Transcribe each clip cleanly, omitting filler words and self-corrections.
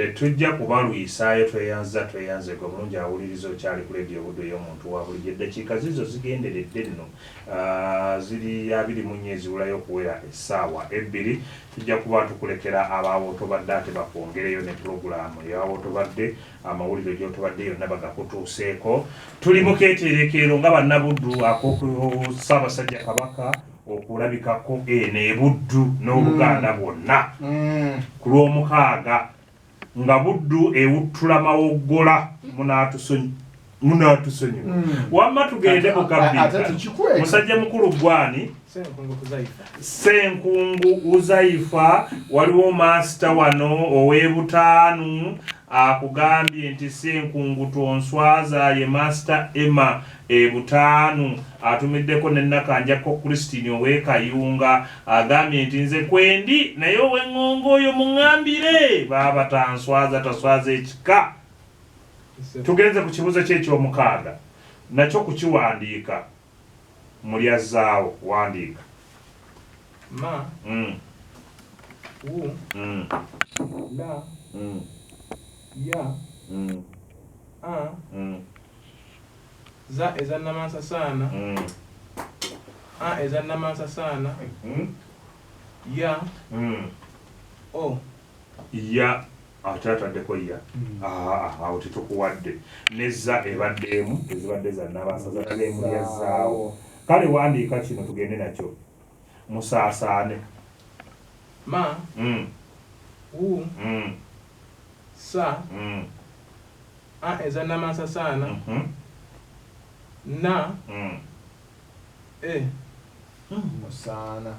tetujja kubalwisaayo tweyanze gwe bulungi awuliriza okyali ku leediyo budde y'omuntu wa bulijjo eddakiika zizo zigenderedde nno ziri 24 ziwulayo okuwera essaawa 2 tujja kuba tukulekera abaabo otobadde ate bakwongereyo ne pulogulaamu yaabo otobadde amawulire gy'otobadde yonna bagakutuuseeko tuli mu keeterekeero nga bannabuddu ak'oku Ssaabasajja Kabaka okulabikako ene Buddu n'Oluganda bwonna ku Lwomukaaga nga Buddu ewuttula mawoggola munaatusonyiwa wamma tugende mu Akabbinkano musajja mukulu gwani Senkungu Uzaifa waliwo maasita wano ow'e-Butaanu akugambye nti Senkungu tonswaza ye maasita Emma e-Butaanu atumiddeko ne Nakanjako Christine ow'e-Kayunga agambye nti nze kwendi naye ow'Engongo oyo muŋŋambire baaba tanswaza taswaza ekika. Tugenze ku kibuzo ky'ekyomukaaga nakyo kukiwandiika mulyazzaawo wandiika ma wu la ya a za ezannamansasana a ezannamansasana ya o ya atataddeko ya awo tetukuwadde nezza ebaddeemu ezibadde zannabasazataleemu yazzaawo kale wandiika kino tugende nakyo musaasaane ma wu sa a ezannamansasana na e musaana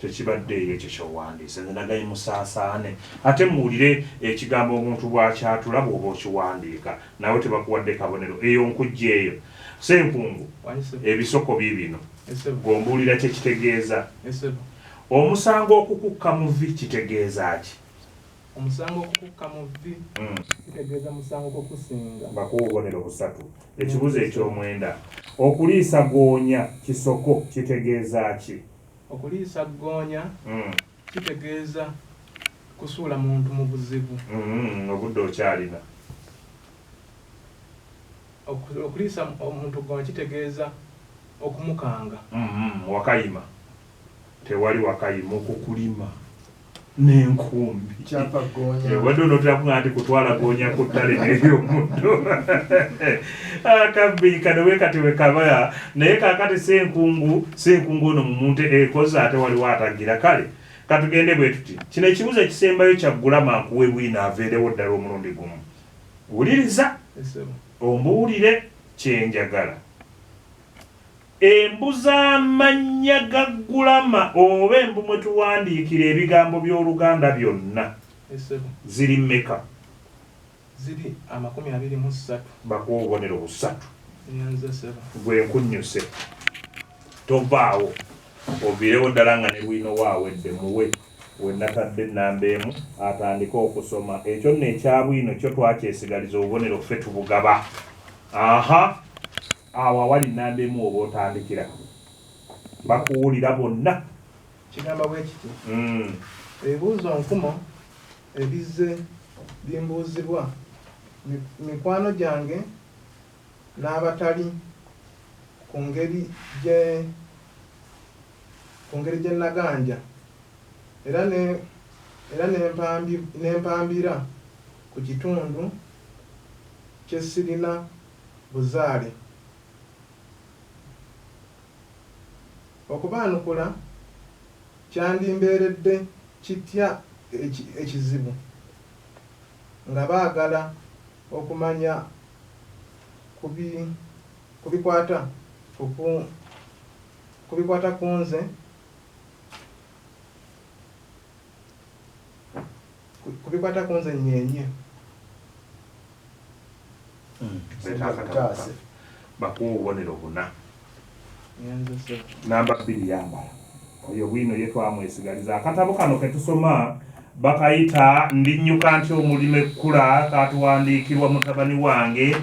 tekibaddeeyo ekyo kyowandiise nze nagaye musaasaane ate muwulire ekigambo omuntu bwakyatula bw'oba okiwandiika nawe tebakuwadde kabonero eyo nkujja eyo Senkungu ebisoko biibino gombuulira kyekitegeeza omusango okukukka mu vi kitegeeza ki? Omusango okukukka mu vi kitegeeza musango okukusinga. Bakuwa obubonero busatu. Ekibuzo eky'omwenda okuliisa goonya kisoko kitegeeza ki? Okuliisa goonya kitegeeza kusuula muntu mu buzibu. Obudde okyalina. Okuliisa omuntu goonya kitegeeza okumukanga. Wakayima. Tewali wakayima okukulima. N'enkumbi kyapa goonya wadde onotera nti kutwala goonya ku ttale n'ebyomuddo Akabbinkano kati we kabaya naye kaakati Senkungu ono mu muntu ekoze ate waliwo atagira kale katugende bwe tuti kino ekibuzo ekisembayo kyaggula mankuwe bwina aveerewo ddala omulundi gumu wuliriza ombuulire kyenjagala embuza amannya ga Gulama oba embu mwe tuwandiikira ebigambo by'Oluganda byonna ziri mmeka? Ziri 23. Bakuwa obubonero busatu. Gwe nkunnyuse tovaawo oviirewo ddala nga ne bwino waawedde muwe wennatadde ennamba emu atandike okusoma ekyo nno ekyabwino kyo twakyesigaliza obubonero ffe tubugaba. Awo awali nnamba emu oba otandikira bakuwulira bonna kigamba bwe kiti ebibuuzo nkumo ebizze bimbuuzibwa mikwano gyange n'abatali ku ngeri gye naganja era n'empambira ku kitundu kye sirina buzaale. Okubaanukula kyandimbeeredde kitya ekizibu nga baagala okumanya kubikwata ku nze nyenye. Bakuwa obubonero buna. Namba 2 yambala oyo bwino ye twamwesigaliza akatabo kano ketusoma bakayita ndinnyuka nti omulime ekkula katuwandiikirwa mutabani wange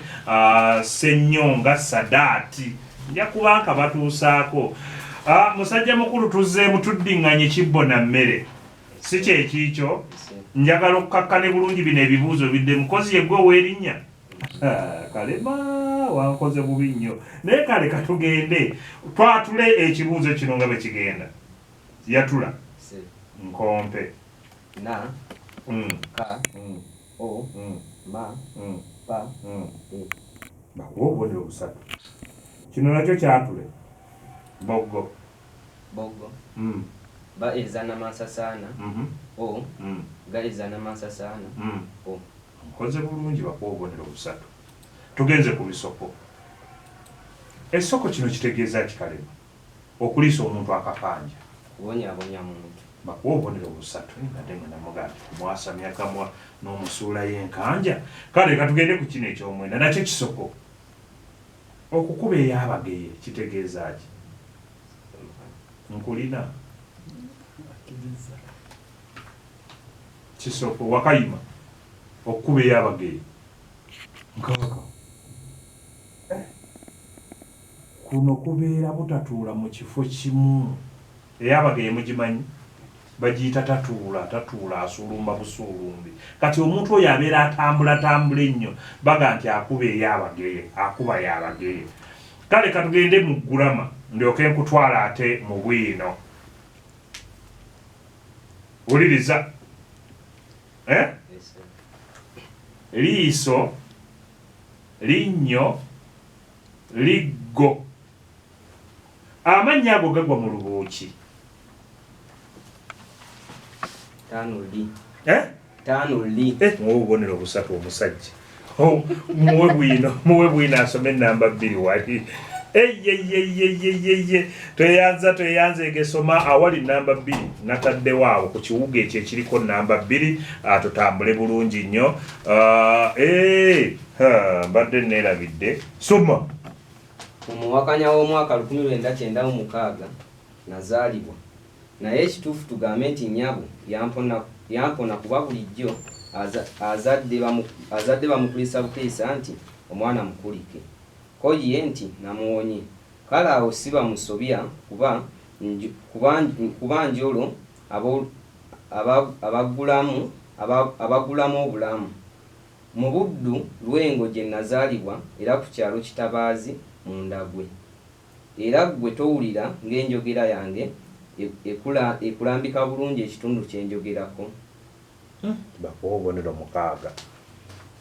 Ssennyonga Sadaati nja kuba nka batuusaako musajja mukulu tuzzeemu tuddiŋŋanye kibbo na mmere si kyekiikyo njagala okkakkane bulungi bino ebibuuzo bidde mukozi yegwe ow'erinnya kalema wankoze bubi nnyo naye kale katugende twatule ekibuuzo kino nga bwe kigenda yatula nkompe na ka o ma pa obubonero busatu kino nakyo kyatule boggo ba eza namasasaana o ga eza namasasaana o nkoze bulungi bakuwa obubonero busatu tugenze ku bisoko ekisoko kino kitegeeza kikalema okuliisa omuntu akapanja kubonyabonya muntu bakuwa obubonero busatu ngadde nga namugamba kumwasamya kamwa n'omusuula y'enkanja kale katugende ku kino ekyomwenda nakyo kisoko okukuba ey'abageye kitegeeza ki nkulina kisoko wakayima okukuba ey'abageye nkawaka kuno kubeera butatuula mu kifo kimu ey'abageye mugimanyi bagiyita tatuula asuulumba busuulumbi kati omuntu oyo abeera atambula ennyo baga nti akuba ey'abageye akuba y'abageye kale katugende mu ggulama ndyoke nkutwala ate mu bwino wuliriza liiso linnyo liggo amannya ago gagwa mu lubuuki tanuli muwe obubonero busatu omusajja muwe bwino asome enamba 2 wali tweyanza egesoma awali namba 2 nataddewo awo ku kiwuga ekyo ekiriko namba 2 tutambule bulungi nnyo mbadde neerabidde soma omuwakanya w'omwaka 1996 nazaalibwa naye ekituufu tugambe nti nnyabo yampona kuba bulijjo azadde bamukulisa bukulisa nti omwana mukulike koyiye nti namuwonye kale awo si bamusobya kuba njolo abagulamu obulamu mu buddu lwengo gye nazaalibwa era ku kyalo kitabaazi mu ndagwe era gwe towulira ng'enjogera yange ekulambika bulungi ekitundu kyenjogerako bakuwa obubonero 6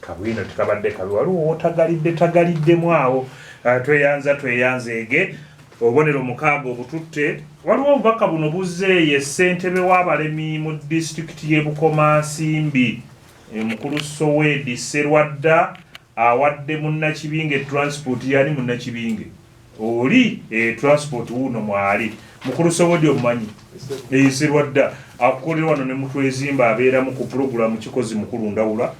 kabwino tikabadde kabi waliwo wotagaliddemu awo tweyanza ege obubonero 6 obututte waliwo obubaka buno buzzeeyo ssentebe w'abalemi mu disitulikiti y'e Bukomansimbi mukulu Sowedi Serwadda awadde munnakibinge transport yani munnakibinge oli transport wuno mwali mukulu Sowedi omumanyi Serwadda akolera wano ne mutwezimba abeeramu ku program kikozi mukulu Ndawula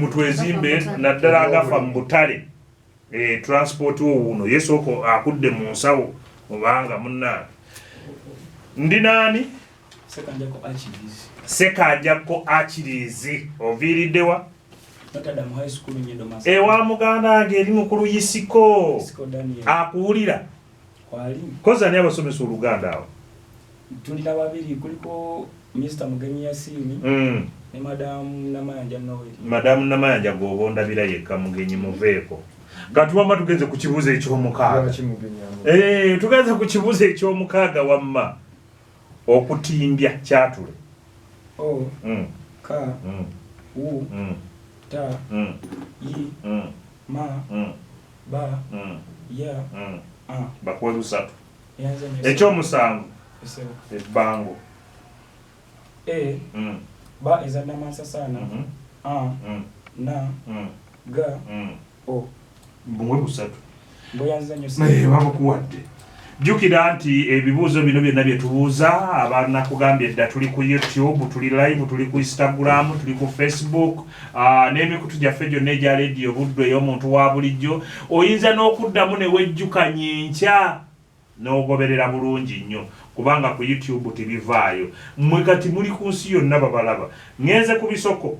mutwezimbe naddala agafa mu butale transport wuno yesoko akudde mu nsawo mubanga munna ndi nani Sekanjako Achirizi oviiriddewa ewa muganda nge eri mukulu Yisiko akuwulira koza ni abasomesa oluganda awo tulina babiri kuliko Mr. Mugenyi Yasini ne Madam Namayanja Noel. Madam Namayanja gobondabira yekka Mugenyi muveeko. Katuwamba tugenze ku kibuuzo eky'omukaaga. Tugenze ku kibuuzo eky'omukaaga wamma okutimbya kyatule. O ka u ta yi ma ba ya bakuwe lusatu ekyomusanvu ebbango ba eza namasasaana na ga o bumwe busatu mboyanza nnyo babukuwadde jjukira nti ebibuuzo bino byonna bye tubuuza abanakugambye dda tuli ku YouTube, tuli live, tuli ku Instagram, tuli ku Facebook, n'emikutu gyaffe gyonna egya radio Buddu ey'omuntu wa bulijjo oyinza n'okuddamu ne wejjukanya enkya n'ogoberera bulungi nnyo kubanga ku YouTube tebivaayo mmwe kati muli ku nsi yonna babalaba ngenze ku bisoko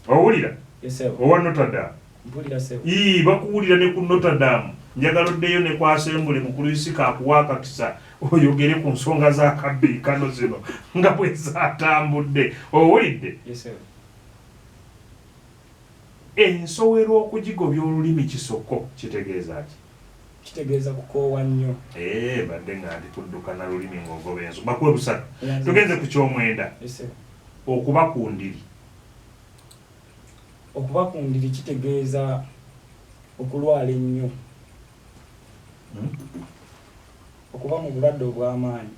owulira owa Notre Dame bakuwulira ne ku Notre Dame njagala oddeyo ne ku Assembly mukulu Isika akuwa akakisa oyogere ku nsonga za Akabbinkano zino nga bwe zaatambudde owulidde. Yes sir. Ensowero okugigobya olulimi kisoko kitegeeza ki? Kitegeeza kukoowa nnyo. Badde nga ndi kuddukana lulimi ng'ogoba enso. Bakuwe busatu. Tugenze ku ky'omwenda. Yes sir. Okuba ku ndiri. Okuba ku ndiri kitegeeza okulwala ennyo. Okuba mu bulwadde obw'amaanyi.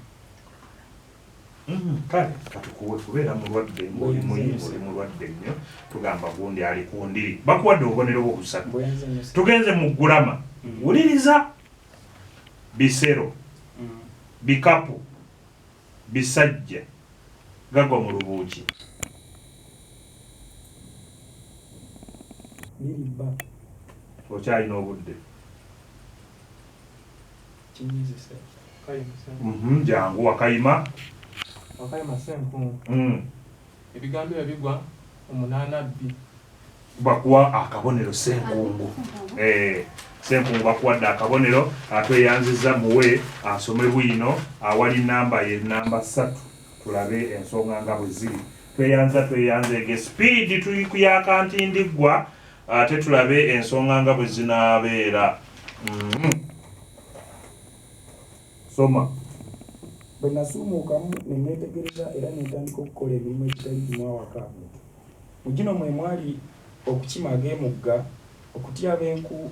Kale katukuwe kubeera mulwadde ng'oli mulwadde nnyo tugamba gundi ali ku ndiri. Bakuwadde obubonero bwo busatu. Tugenze mu ggulama. Wuliriza bisero, bikapu, bisajja gagwa mu lubuuki. Biribba. Okyalina obudde. Kinyizise. Jangu Wakayima. Wakayima Senkungu. Ebigambo ebyo bigwa 8B. Bakuwa akabonero Senkungu. Senkungu bakuwadde akabonero atweyanziza muwe asome bwino awali namba ye namba 3 tulabe ensonga nga bwe ziri. Tweyanze ge speed tuyikuyaka ntindiggwa ate tulabe ensonga nga bwe zinaabeera. Soma. Bwe nasumuukamu ne neetegereza era ne ntandika okukola emirimu egitali gimu awaka. Mu gino mwe mwali okukima ag'emugga, okutyaba enku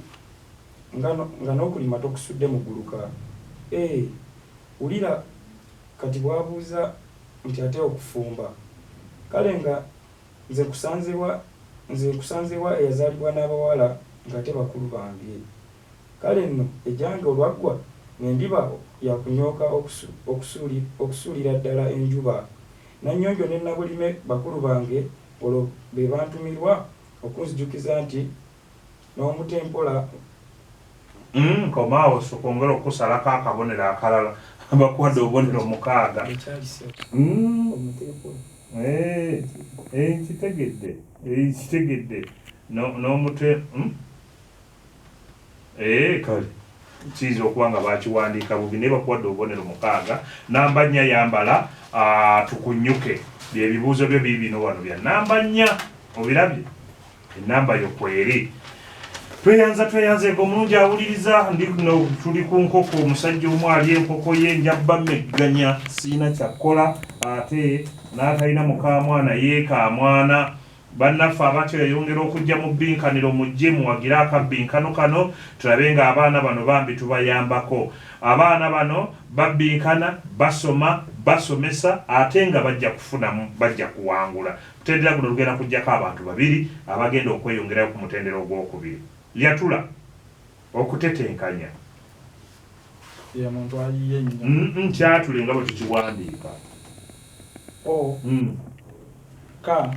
nga n'okulima tokusudde mu gguluka. Wulira kati bwabuuza nti ate okufumba. Kale nga nze kusanzewa eyazaalibwa n'abawala ng'ate bakulu bange. Kale nno ejange olwaggwa n'endiba yakunyooka okusuulira ddala enjuba. Nannyonjo ne Nabulime bakulu bange olwo be bantumirwa okunzijukiza nti n'omutempola. Komaawo sokongera okusalako akabonero akalala. Bakuwadde obubonero 6. Kitegedde. N'omute kale kiyinza okuba nga bakiwandiika bubi naye bakuwadde obubonero 6. Namba 4 yambala tukunyuke. Byebibuuzo byo bibino wano bya namba 4. Obirabye? Enamba yo kweri. Tweyanze omulungi awuliriza tuli ku nkoko. Omusajja omu ali enkoko ye njabba megganya siina kyakkola ate n'atalina mukamwana yeekamwana. Bannaffe abatyo yayongera okujja mu bbinkaniro mujje muwagire akabbinkano kano tulabe nga abaana bano bambi tubayambako. Abaana bano babbinkana, basoma, basomesa ate nga bajja kuwangula. Mutendera guno lugenda kujjako abantu 2 abagenda okweyongerayo ku mutendera ogwokubiri. Yatula okutetenkanya. Muntu ayiye nnyo. Kyatule nga bwe tukiwandiika. Ka.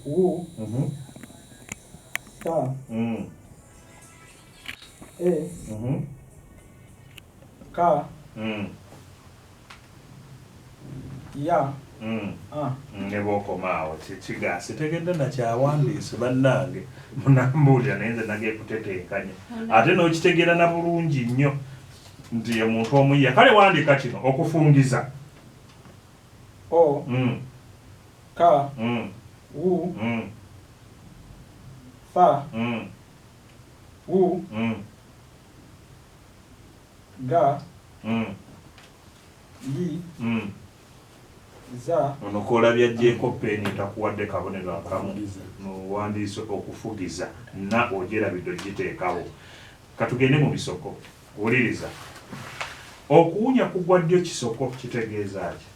Wu. Sa. Ka. Ya. Ne bw'okomaawo kigaasi tegedde nakyawandiise bannange munambuulira naye nze nage kutetenkanya ate n'okitegeera na bulungi nnyo nti ye muntu omuyya. Kale wandiika kino okufungiza. Ka. Wu. Fa. Wu. Ga. Yi. Za. Ono koolabya gyeko peeni takuwadde kabonero akamu n'owandiise okufugiza na ogyerabidde ogiteekawo. Katugende mu bisoko. Wuliriza. Okuwunya kugwa ddyo kisoko kitegeeza ki?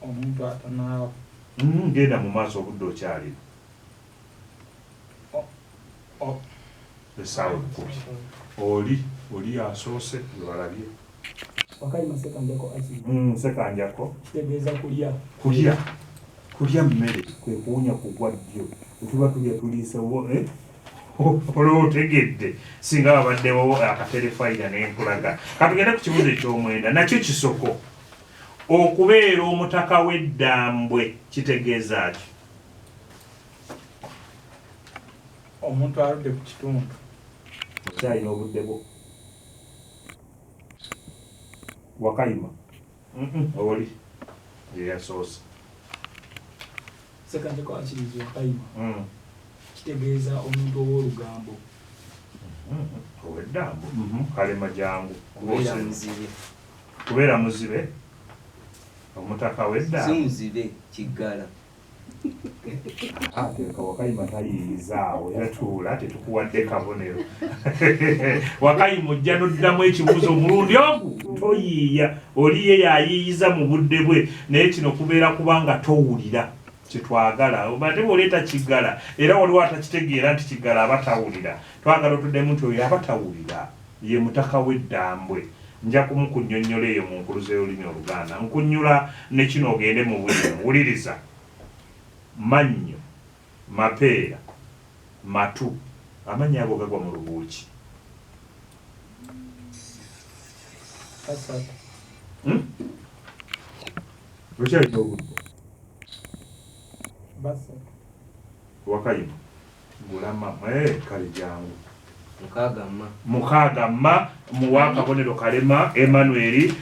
Omuntu atanaaba. Genda mu maaso obudde okyali. Essaawa 10. Oli asoose lwalabye. Wakayima sekanjako asili. Sekanjako. Kitegeeza kulya. Kulya mmere kwe kuwunya kugwa ddyo. Tuba tulya tuliise olwotegedde singa babaddewo akaterefayina n'enkulaga. Katugende ku kibuuzo eky'omwenda nakyo kisoko. Okubeera omutaka w'eddambwe kitegeeza ki? Omuntu aludde ku kitundu. okyalina obudde bwo Wakayima oli yeyasoose sekanje kwakiriza Wakayima kitegeeza omuntu ow'olugambo ow'eddambo kalema jangu kubeera muzibe kubeera muzibe omutaka w'eddambo si muzibe kiggala ateeka Wakayima tayiiyizaawo era tuula tetukuwadde kabonero Wakayima ojja noddamu ekibuuzo omulundi ogu toyiiya oli ye yayiiyiza mu budde bwe naye kino kubeera kubanga towulira kyetwagala obate bw'oleeta kiggala era waliwo atakitegeera nti kiggala aba tawulira twagala otuddemu nti oyo aba tawulira ye mutaka w'eddambwe nja kumukunnyonnyola eyo mu nkuluze y'olulimi Oluganda nkunnyula ne kino ogende mu buliro wuliriza mannyo mapeera matu amannya ago gagwa mu lubuuki lukyalina obudde Wakayima gulama kale jangu mukaagamma muwa akabonero kalema Emmanuel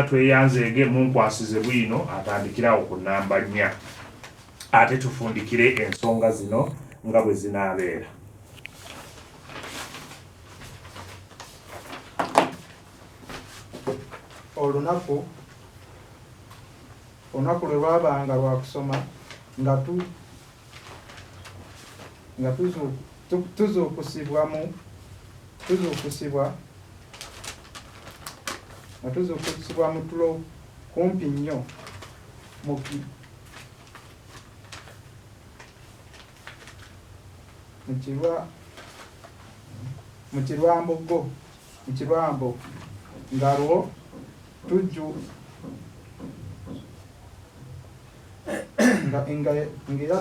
tweyanzeege munkwasize bwino atandikirawo ku nnamba 4 ate tufundikire ensonga zino nga bwe zinaabeera. Olunaku lwe lwabanga lwa kusoma nga tuzuukusibwa mu tulo kumpi nnyo mu kirwambo nga lwo ngera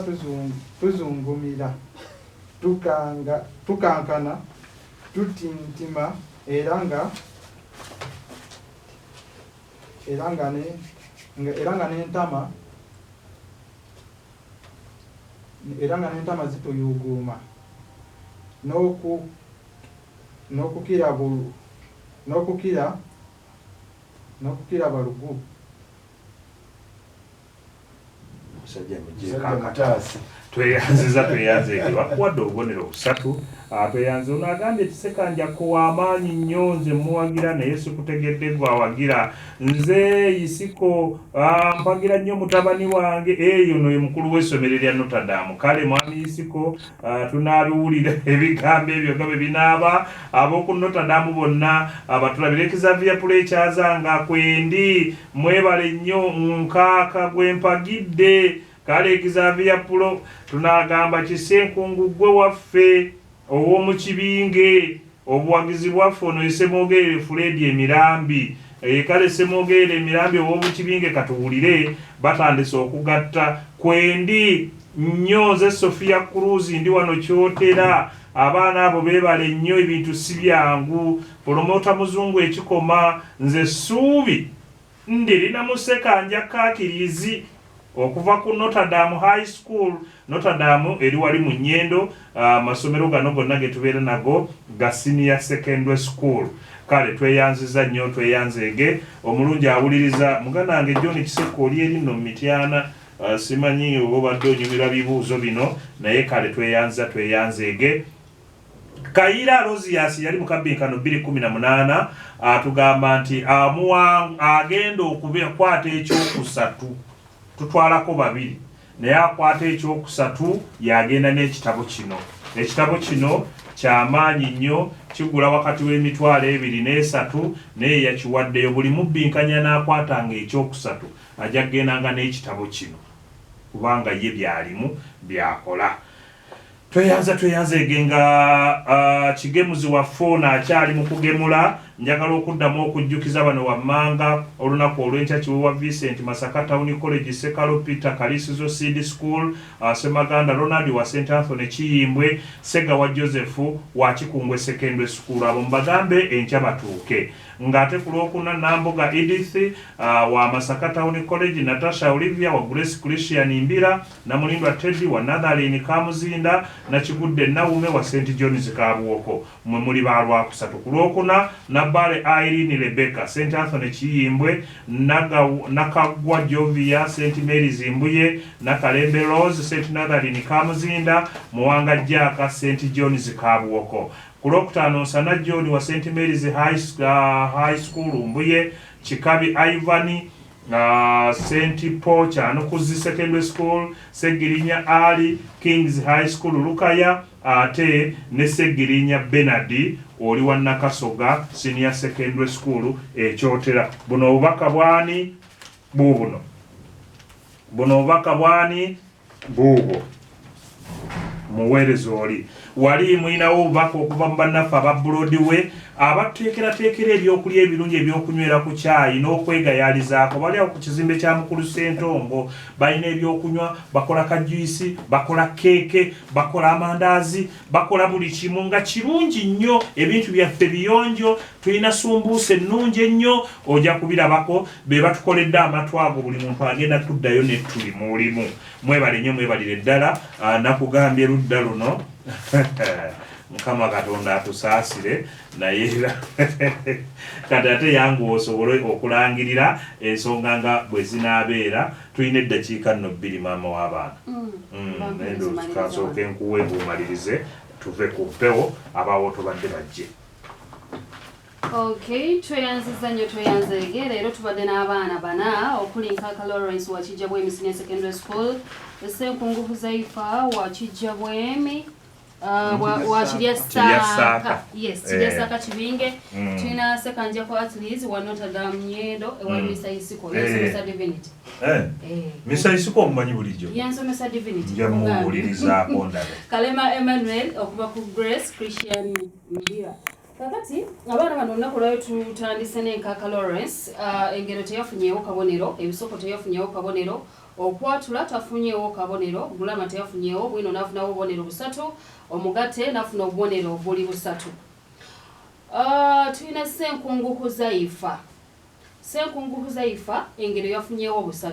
tuzungumira tukankana tutintima era nga n'entama zituyuuguuma n'okukira balugu musajja mujekakataasi tweyanzeege bakuwadde obubonero busatu tweyanze ono agambye tisekanja w'amaanyi nnyo nze muwagira naye sikutegedde gwawagira nze isiko mpagira nnyo mutabani wange eyo no ye mukulu w'essomero lya Notre Dame kale mwami isiko tunaabiwulira ebigambo ebyo nga bwe binaaba ab'oku Notre Dame bonna abatulabire Xavier Pule ekyazanga kwendi mwebale nnyo nkaaka gwe mpagidde kale Xavier Pulo tunagamba kisenkungu gwe waffe ow'omu kibinge obuwagizi bwaffe ono Semogere Fred Emirambi kale Semogere Emirambi ow'omu kibinge katuwulire batandise okugatta kwendi nnyo nze Sofia Cruz ndi wano kyotera abaana abo beebale nnyo ebintu si byangu promota muzungu ekikoma nze Ssuubi ndirina musekanja kakirizi okuva ku Notre Dame High School. Notre Dame eri wali mu Nnyendo, amasomero gano gonna ge tubeera nago ga senior secondary school. Kale tweyanziza nnyo tweyanzeege omulungi awuliriza muganange John Kiseko oli eri nno Mityana simanyi oba obadde onyumirwa bibuuzo bino naye kale tweyanzeege. Kaira Rosias yali mu Akabbinkano 2018 atugamba nti agenda okukwata ekyokusatu tutwalako babiri naye akwata ekyokusatu yagenda n'ekitabo kino. Ekitabo kino kyamaanyi nnyo kigula wakati w'emitwalo 2 naye yakiwaddeyo buli mubbinkanya n'akwatanga ekyokusatu ajja kugendanga n'ekitabo kino kubanga ye byalimu byakola. Tweyanzeege nga kigemuzi wa fona akyali mu kugemula njagala okuddamu okujjukiza bano wammanga olunaku olw'enkya Kiwewa Vincent Masaka Town College Sekalo Peter Kalisizo Seed School Semaganda Ronald wa St Anthony Kiyimbwe Segawa Joseph wa Kikungwe Secondary School abo mbagambe enkya batuuke ngate ku Lwokuna Namboga Edith wa Masaka Town College Natasha Olivia wa Grace Christian Mbira na Mulindwa Teddy wa Nathaline Kamuzinda na Kigudde Nawume wa St John's Kabuoko mwe muli balwa kusatu ku Lwokuna Nabale Irene Rebecca St Anthony Kiyimbwe Nakagwa Jovia St Mary's Mbuye Nakalembe Rose St Nathaline Kamuzinda Muwanga Jaka St John's Kabuoko Kulokutano Sana John wa St Mary's High School Mbuye Chikabi Ivani St Paul Chanukuzi Secondary School Segirinya Ali Kings High School Lukaya ate ne Segirinya Benadi oli wa Nakasoga Senior Secondary School Ekyotera buno obubaka bwani bubuno buno obubaka bwani bubo muweereza oli wali mwinawo obubaka okuva mu bannaffe aba Broadway abateekerateekera ebyokulya ebirungi ebyokunywera ku kyayi n'okwegayaalizaako bali awo ku kizimbe kya Mukulu Ssentongo balina ebyokunywa bakola kajuyisi bakola keeke bakola amandaazi bakola buli kimu nga kirungi nnyo ebintu byaffe biyonjo tulina sumbuusa ennungi ennyo ojja kubirabako be batukoledde amatwago buli muntu agenda kuddayo ne tuli mulimu mwebale nnyo mwebalire ddala nakugambye ludda luno Mukama Katonda atusaasire naye kati ate yangu osobole okulangirira ensonga nga bwe zinaabeera tulina eddakiika nno 2 maama w'abaana nendo tukasooka enkuwe bumalirize tuve ku mpewo abawoto badde bajje. Okay, tweyanziza nnyo tweyanzege leero tubadde n'abaana bana okuli Nkaka Lawrence wa Kijjabwemi Senior Secondary School Ssenkungufu Zaifa wa Kijjabwemi wa Kiryasaka yes Kiryasaka Kibinge tulina Sekanjako Atleast wa Notre Dame Nyendo ewa Misa Isiko yansomesa divinity Misa Isiko omumanyi bulijjo yansomesa divinity njamuwulirizaako ndala Kalema Emmanuel okuva ku Grace Christian Mbira kakati abaana bano olunaku lwayo tutandise n'Enkaka Lawrence engero teyafunyeewo kabonero ebisoko teyafunyeewo kabonero okwatula tafunyeewo kabonero Bulama teyafunyeewo Bwino nafunawo obubonero 3 Omugatte nafuna obubonero buli 3 tulina Ssenkunguku Zaifa engero yafunyeewo 3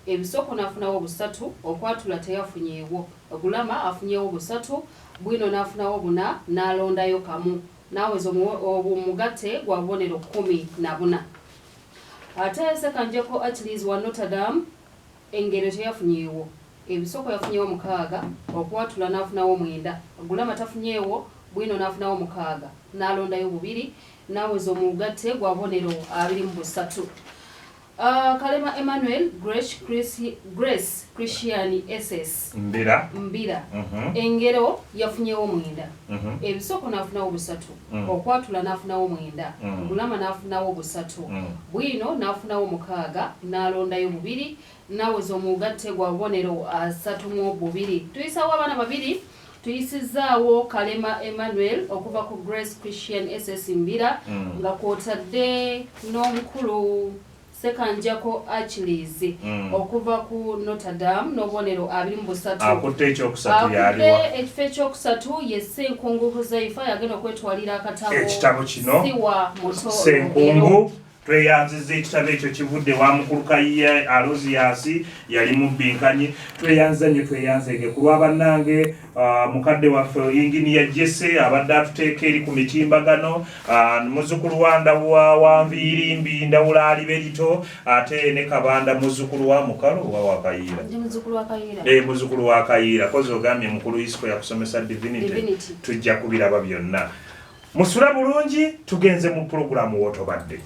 ebisoko nafunawo 3 okwatula teyafunyeewo Bulama afunyeewo 3 Bwino nafunawo 4 n'alondayo kamu naweza omugatte gwa bubonero 14 ate Sekanjako Atleast wa Notre Dame engero teyafunyeewo ebisoko yafunyeewo 6 okwatula nafunawo 9 Bulama tafunyeewo Bwino nafunawo 6 n'alondayo 2 naweza omugatte gwa bubonero 23 Kalema Emmanuel Grace Christian SS Mbira engero yafunyeewo 9 ebisoko nafunawo 3 okwatula nafunawo 9 Bulama nafunawo 3 Bwino nafunawo 6 n'alondayo 2 naweza omugatte gwa bubonero 32 tuyisawo abaana 2 tuyisizaawo Kalema Emmanuel okuva ku Grace Christian SS Mbira nga kwotadde n'omukulu Sekanjako Achilles okuva ku Notre Dame n'obubonero 23 akutte ekyokusatu yaliwa ekifo ekyokusatu ye Ssenkunguku Zaifa yagenda okwetwalira ekitabo kino siwa muto Ssenkungu tweyanziza ekitabo ekyo kivudde wa mukulu Kayiya Alozias yali mu Binkanyi tweyanza nnyo tweyanzege ku lw'abannange mukadde waffe Inginiya Jesse abadde atuteeka eri ku mitimbagano muzzukulu wa Ndawula wa Nviirimbi Ndawula Aliberito ate ne Kabanda muzzukulu wa Mukalo wa Wakayiira muzzukulu wa Kayiira kozi ogambye mukulu Isiko yakusomesa divinity tujja kubiraba byonna musula bulungi tugenze mu programu wotobadde